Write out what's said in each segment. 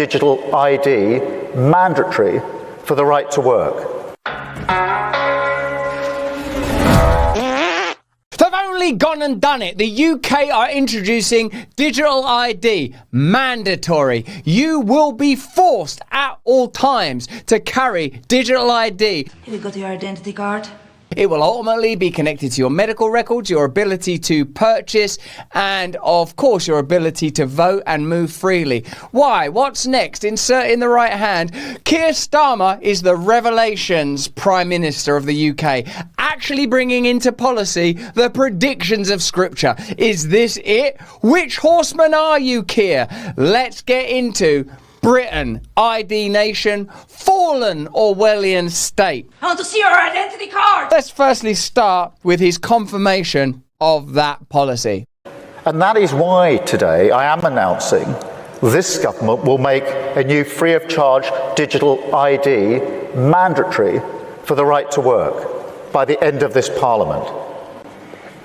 digital ID mandatory for the right to work. They've only gone and done it. The UK are introducing digital ID, mandatory. You will be forced at all times to carry digital ID. Have you got your identity card? It will ultimately be connected to your medical records, your ability to purchase, and of course your ability to vote and move freely. Why? What's next? Insert in the right hand. Keir Starmer is the Revelations Prime Minister of the UK, actually bringing into policy the predictions of Scripture. Is this it? Which horseman are you, Keir? Let's get into Britain, ID nation, fallen Orwellian state. I want to see your identity card! Let's firstly start with his confirmation of that policy. And that is why today I am announcing this government will make a new free of charge digital ID mandatory for the right to work by the end of this Parliament.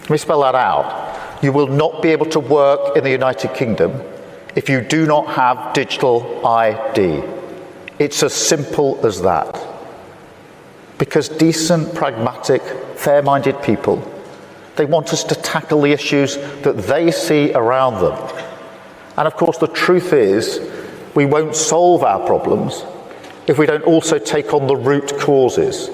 Let me spell that out. You will not be able to work in the United Kingdom if you do not have digital ID. It's as simple as that. Because decent, pragmatic, fair-minded people, they want us to tackle the issues that they see around them. And of course, the truth is, we won't solve our problems if we don't also take on the root causes,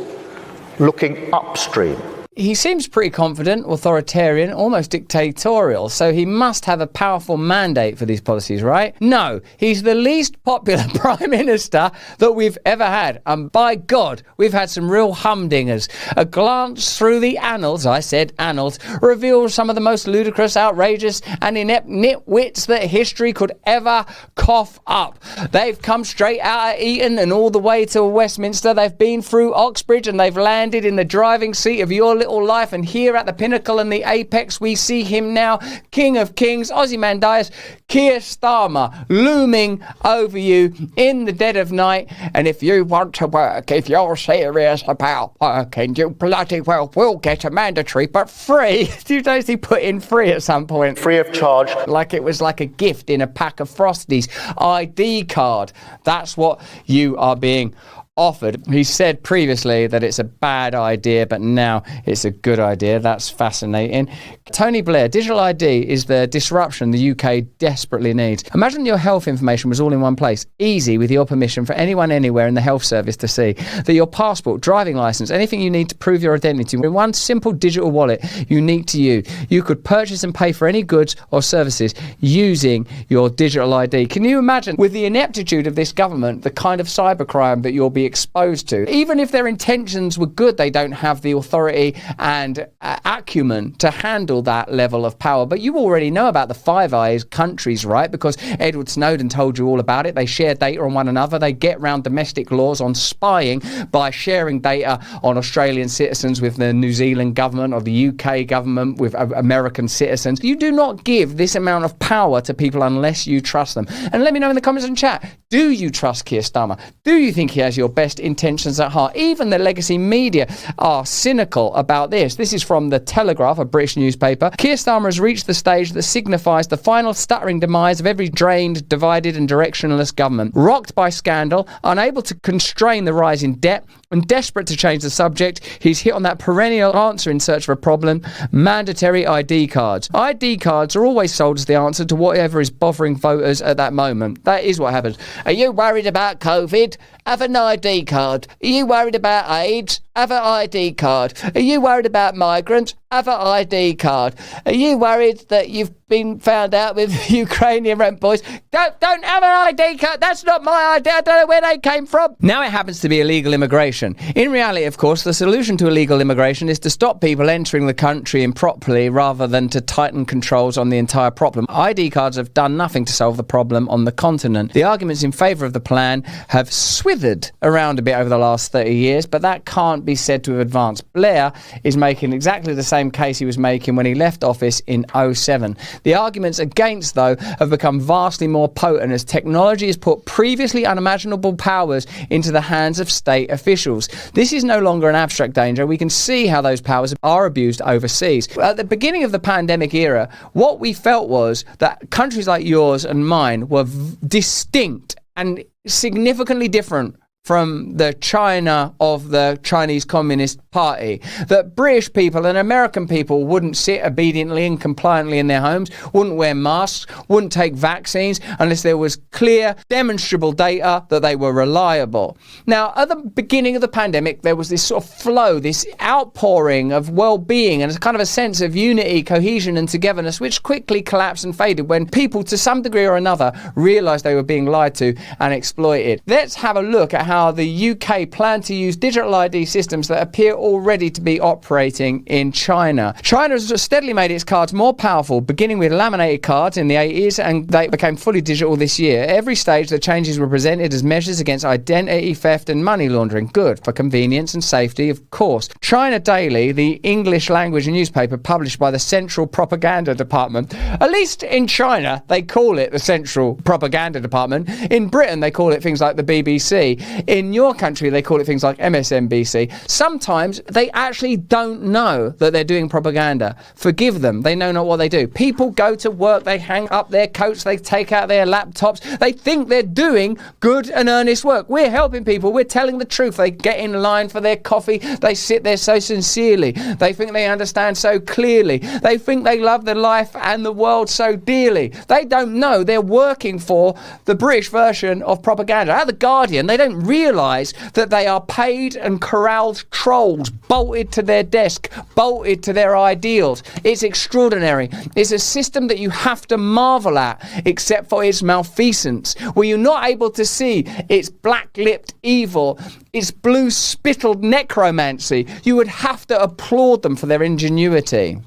looking upstream. He seems pretty confident, authoritarian, almost dictatorial, so he must have a powerful mandate for these policies, right? No, he's the least popular Prime Minister that we've ever had. And by God, we've had some real humdingers. A glance through the annals, I said annals, reveals some of the most ludicrous, outrageous and inept nitwits that history could ever cough up. They've come straight out of Eton and all the way to Westminster. They've been through Oxbridge and they've landed in the driving seat of your little life, and here at the pinnacle and the apex we see him now, King of Kings, Ozymandias, Keir Starmer, looming over you in the dead of night. And if you want to work, if you're serious about working, you bloody well will get a mandatory but free. You don't see put in free at some point. Free of charge. Like it was like a gift in a pack of Frosties. ID card. That's what you are being offered. He said previously that it's a bad idea, but now it's a good idea. That's fascinating. Tony Blair, digital ID is the disruption the UK desperately needs. Imagine your health information was all in one place, easy with your permission for anyone anywhere in the health service to see. That your passport, driving licence, anything you need to prove your identity in one simple digital wallet unique to you. You could purchase and pay for any goods or services using your digital ID. Can you imagine, with the ineptitude of this government, the kind of cybercrime that you'll be exposed to? Even if their intentions were good, they don't have the authority and acumen to handle that level of power. But you already know about the Five Eyes countries, right? Because Edward Snowden told you all about it. They share data on one another. They get around domestic laws on spying by sharing data on Australian citizens with the New Zealand government or the UK government with American citizens. You do not give this amount of power to people unless you trust them. And let me know in the comments and chat, do you trust Keir Starmer? Do you think he has your best intentions at heart? Even the legacy media are cynical about this. This is from The Telegraph, a British newspaper. Keir Starmer has reached the stage that signifies the final stuttering demise of every drained, divided and directionless government. Rocked by scandal, unable to constrain the rise in debt, and desperate to change the subject, he's hit on that perennial answer in search of a problem: mandatory ID cards. ID cards are always sold as the answer to whatever is bothering voters at that moment. That is what happens. Are you worried about COVID? Have an ID card. Are you worried about AIDS? Have an ID card. Are you worried about migrants? Have an ID card. Are you worried that you've been found out with Ukrainian rent boys? Don't have an ID card. That's not my ID. I don't know where they came from. Now it happens to be illegal immigration. In reality, of course, the solution to illegal immigration is to stop people entering the country improperly rather than to tighten controls on the entire problem. ID cards have done nothing to solve the problem on the continent. The arguments in favour of the plan have swithered around a bit over the last 30 years, but that can't be said to have advanced. Blair is making exactly the same case he was making when he left office in 2007. The arguments against, though, have become vastly more potent as technology has put previously unimaginable powers into the hands of state officials. This is no longer an abstract danger. We can see how those powers are abused overseas. At the beginning of the pandemic era, what we felt was that countries like yours and mine were distinct and significantly different from the China of the Chinese Communist Party, that British people and American people wouldn't sit obediently and compliantly in their homes, wouldn't wear masks, wouldn't take vaccines unless there was clear, demonstrable data that they were reliable. Now, at the beginning of the pandemic, there was this sort of flow, this outpouring of well-being and kind of a sense of unity, cohesion and togetherness, which quickly collapsed and faded when people, to some degree or another, realised they were being lied to and exploited. Let's have a look at how the UK plan to use digital ID systems that appear already to be operating in China. China has steadily made its cards more powerful, beginning with laminated cards in the 80s, and they became fully digital this year. At every stage, the changes were presented as measures against identity theft and money laundering. Good for convenience and safety, of course. China Daily, the English language newspaper published by the Central Propaganda Department. At least in China, they call it the Central Propaganda Department. In Britain, they call it things like the BBC. In your country, they call it things like MSNBC. Sometimes they actually don't know that they're doing propaganda. Forgive them. They know not what they do. People go to work, they hang up their coats, they take out their laptops. They think they're doing good and earnest work. We're helping people. We're telling the truth. They get in line for their coffee. They sit there so sincerely. They think they understand so clearly. They think they love the life and the world so dearly. They don't know they're working for the British version of propaganda. At The Guardian, they don't realise that they are paid and corralled trolls, bolted to their desk, bolted to their ideals. It's extraordinary. It's a system that you have to marvel at, except for its malfeasance, where you're not able to see its black-lipped evil, its blue-spittled necromancy. You would have to applaud them for their ingenuity.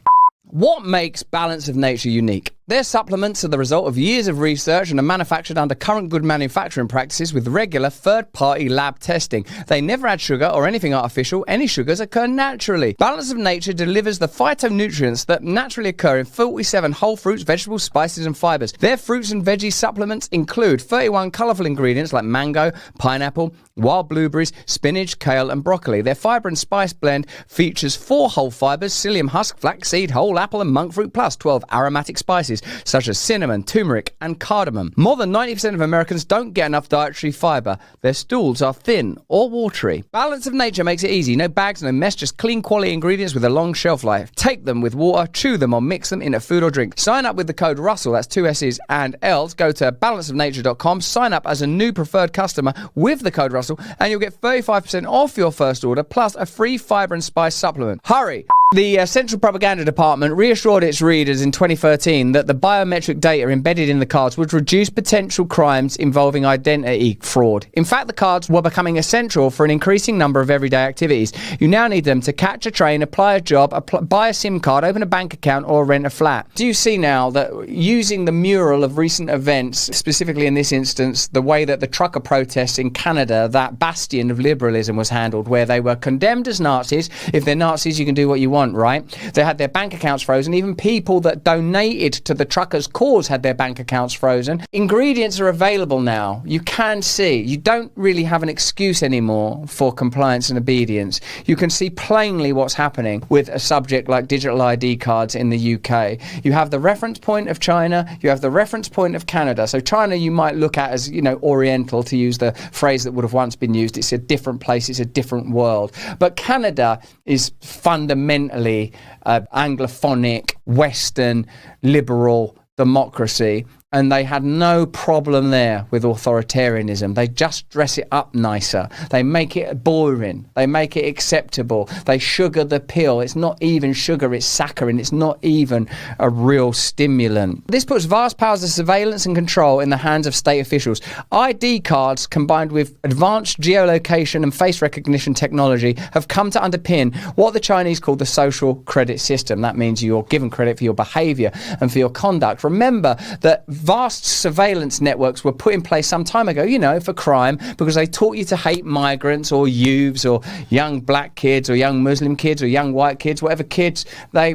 What makes Balance of Nature unique? Their supplements are the result of years of research and are manufactured under current good manufacturing practices with regular third-party lab testing. They never add sugar or anything artificial. Any sugars occur naturally. Balance of Nature delivers the phytonutrients that naturally occur in 47 whole fruits, vegetables, spices and fibres. Their fruits and veggie supplements include 31 colourful ingredients like mango, pineapple, wild blueberries, spinach, kale and broccoli. Their fibre and spice blend features 4 whole fibres, psyllium husk, flaxseed, whole apple and monk fruit, plus 12 aromatic spices such as cinnamon, turmeric and cardamom. More than 90% of Americans don't get enough dietary fibre. Their stools are thin or watery. Balance of Nature makes it easy. No bags, no mess, just clean quality ingredients with a long shelf life. Take them with water, chew them or mix them in a food or drink. Sign up with the code Russell, that's 2 S's and L's. Go to balanceofnature.com, sign up as a new preferred customer with the code Russell and you'll get 35% off your first order plus a free fibre and spice supplement. Hurry! The Central Propaganda Department reassured its readers in 2013 that the biometric data embedded in the cards would reduce potential crimes involving identity fraud. In fact, the cards were becoming essential for an increasing number of everyday activities. You now need them to catch a train, apply a job, buy a SIM card, open a bank account or rent a flat. Do you see now that using the mural of recent events, specifically in this instance, the way that the trucker protests in Canada, that bastion of liberalism was handled, where they were condemned as Nazis. If they're Nazis, you can do what you want, right? They had their bank accounts frozen. Even people that donated to the truckers' cause had their bank accounts frozen. Ingredients are available now. You can see. You don't really have an excuse anymore for compliance and obedience. You can see plainly what's happening with a subject like digital ID cards in the UK. You have the reference point of China. You have the reference point of Canada. So China you might look at as, Oriental, to use the phrase that would have once been used. It's a different place. It's a different world. But Canada is fundamentally Anglophonic, Western, liberal democracy, and they had no problem there with authoritarianism. They just dress it up nicer. They make it boring. They make it acceptable. They sugar the pill. It's not even sugar, it's saccharin. It's not even a real stimulant. This puts vast powers of surveillance and control in the hands of state officials. ID cards combined with advanced geolocation and face recognition technology have come to underpin what the Chinese call the social credit system. That means you're given credit for your behaviour and for your conduct. Remember that vast surveillance networks were put in place some time ago, for crime, because they taught you to hate migrants or youths or young black kids or young Muslim kids or young white kids, whatever kids they,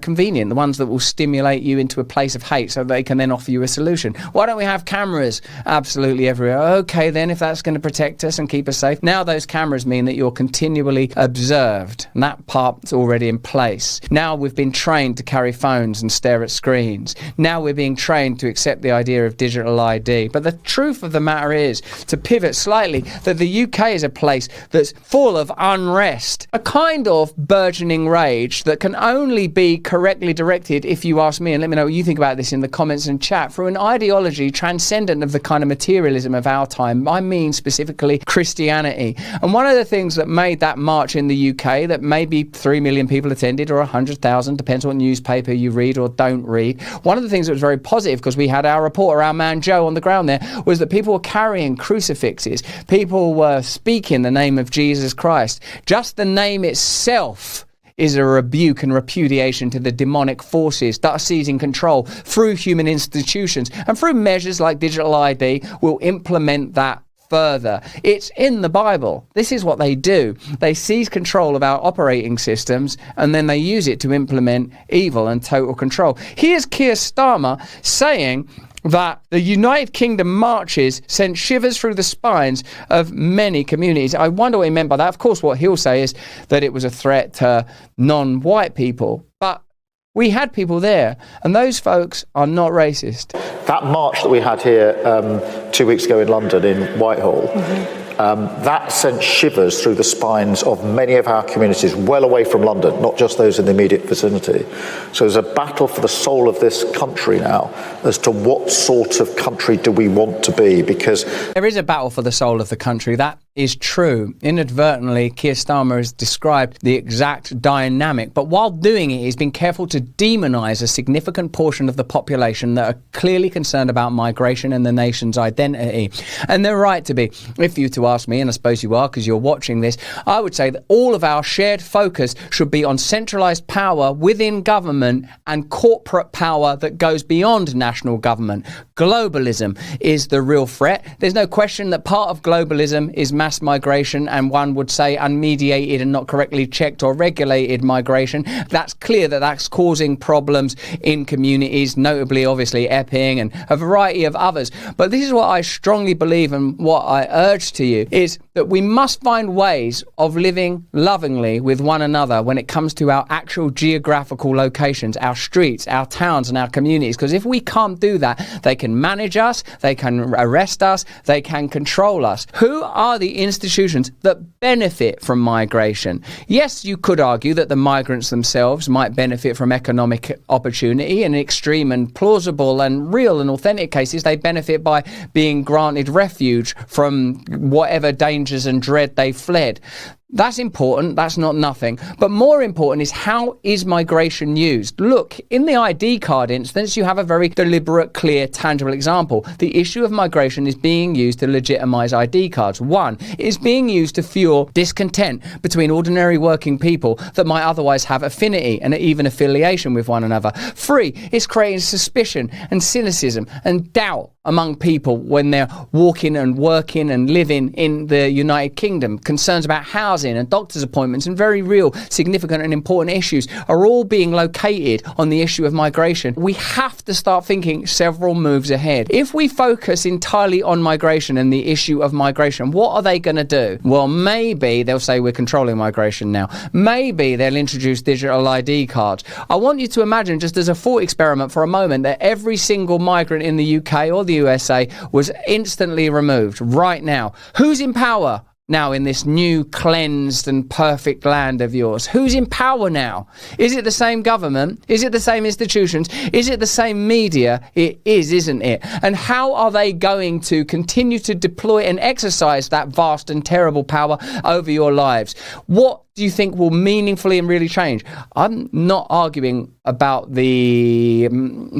convenient, the ones that will stimulate you into a place of hate so they can then offer you a solution. Why don't we have cameras absolutely everywhere? Okay, then, if that's going to protect us and keep us safe. Now those cameras mean that you're continually observed, and that part's already in place. Now we've been trained to carry phones and stare at screens. Now we're being trained to accept the idea of digital ID. But the truth of the matter is, to pivot slightly, that the UK is a place that's full of unrest, a kind of burgeoning rage that can only be correctly directed, if you ask me, and let me know what you think about this in the comments and chat, through an ideology transcendent of the kind of materialism of our time. I mean specifically Christianity. And one of the things that made that march in the UK, that maybe 3 million people attended or 100,000, depends what newspaper you read or don't read, one of the things that was very positive, because we had our reporter, our man Joe, on the ground there, was that people were carrying crucifixes. People were speaking the name of Jesus Christ. Just the name itself is a rebuke and repudiation to the demonic forces that are seizing control through human institutions, and through measures like digital ID will implement that further. It's in the Bible. This is what they do. They seize control of our operating systems and then they use it to implement evil and total control. Here's Keir Starmer saying that the United Kingdom marches sent shivers through the spines of many communities. I wonder what he meant by that. Of course, what he'll say is that it was a threat to non-white people. But we had people there, and those folks are not racist. That march that we had here 2 weeks ago in London, in Whitehall, that sent shivers through the spines of many of our communities well away from London, not just those in the immediate vicinity. So there's a battle for the soul of this country now as to what sort of country do we want to be, because there is a battle for the soul of the country. That is true. Inadvertently, Keir Starmer has described the exact dynamic, but while doing it, he's been careful to demonise a significant portion of the population that are clearly concerned about migration and the nation's identity. And they're right to be. If you to ask me, and I suppose you are because you're watching this, I would say that all of our shared focus should be on centralised power within government and corporate power that goes beyond national government. Globalism is the real threat. There's no question that part of globalism is mass migration, and one would say unmediated and not correctly checked or regulated migration. That's clear that that's causing problems in communities, notably obviously Epping and a variety of others. But this is what I strongly believe, and what I urge to you is that we must find ways of living lovingly with one another when it comes to our actual geographical locations, our streets, our towns and our communities. Because if we can't do that, they can manage us, they can arrest us, they can control us. Who are the institutions that benefit from migration? Yes, you could argue that the migrants themselves might benefit from economic opportunity. In extreme and plausible and real and authentic cases, they benefit by being granted refuge from whatever dangers and dread they fled. That's important, that's not nothing. But more important is, how is migration used? Look, in the ID card instance, you have a very deliberate, clear, tangible example. The issue of migration is being used to legitimise ID cards. One, it is being used to fuel discontent between ordinary working people that might otherwise have affinity and even affiliation with one another. Three, it's creating suspicion and cynicism and doubt among people when they're walking and working and living in the United Kingdom. Concerns about housing and doctor's appointments and very real, significant and important issues are all being located on the issue of migration. We have to start thinking several moves ahead. If we focus entirely on migration and the issue of migration, what are they going to do? Well, maybe they'll say we're controlling migration now. Maybe they'll introduce digital ID cards. I want you to imagine, just as a thought experiment for a moment, that every single migrant in the UK or the USA was instantly removed right now. Who's in power now in this new cleansed and perfect land of yours? Who's in power now? Is it the same government? Is it the same institutions? Is it the same media? It is, isn't it? And how are they going to continue to deploy and exercise that vast and terrible power over your lives? What do you think will meaningfully and really change? I'm not arguing about the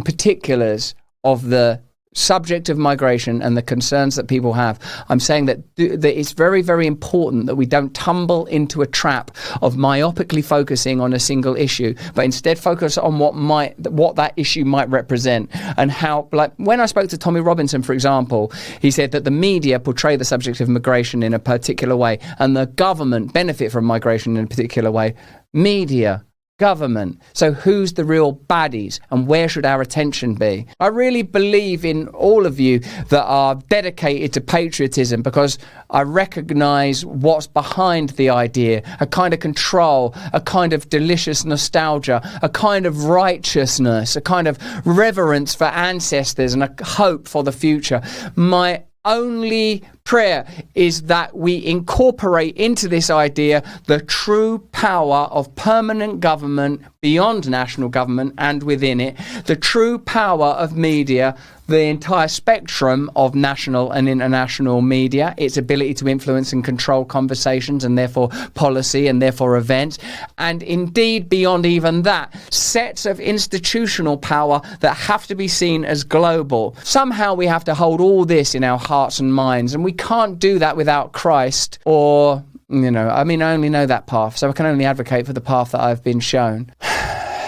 particulars of the subject of migration and the concerns that people have. I'm saying that it's very, very important that we don't tumble into a trap of myopically focusing on a single issue, but instead focus on what that issue might represent, and how, like when I spoke to Tommy Robinson, for example, he said that the media portray the subject of migration in a particular way and the government benefit from migration in a particular way. Media, government. So who's the real baddies and where should our attention be? I really believe in all of you that are dedicated to patriotism, because I recognise what's behind the idea, a kind of control, a kind of delicious nostalgia, a kind of righteousness, a kind of reverence for ancestors and a hope for the future. My only prayer is that we incorporate into this idea the true power of permanent government beyond national government and within it, the true power of media, the entire spectrum of national and international media, its ability to influence and control conversations and therefore policy and therefore events, and indeed beyond even that, sets of institutional power that have to be seen as global. Somehow we have to hold all this in our hearts and minds, and we can't do that without Christ, or, I only know that path, so I can only advocate for the path that I've been shown.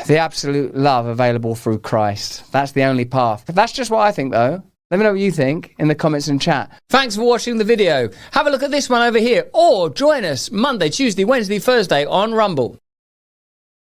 The absolute love available through Christ. That's the only path. That's just what I think, though. Let me know what you think in the comments and chat. Thanks for watching the video. Have a look at this one over here, or join us Monday, Tuesday, Wednesday, Thursday on Rumble.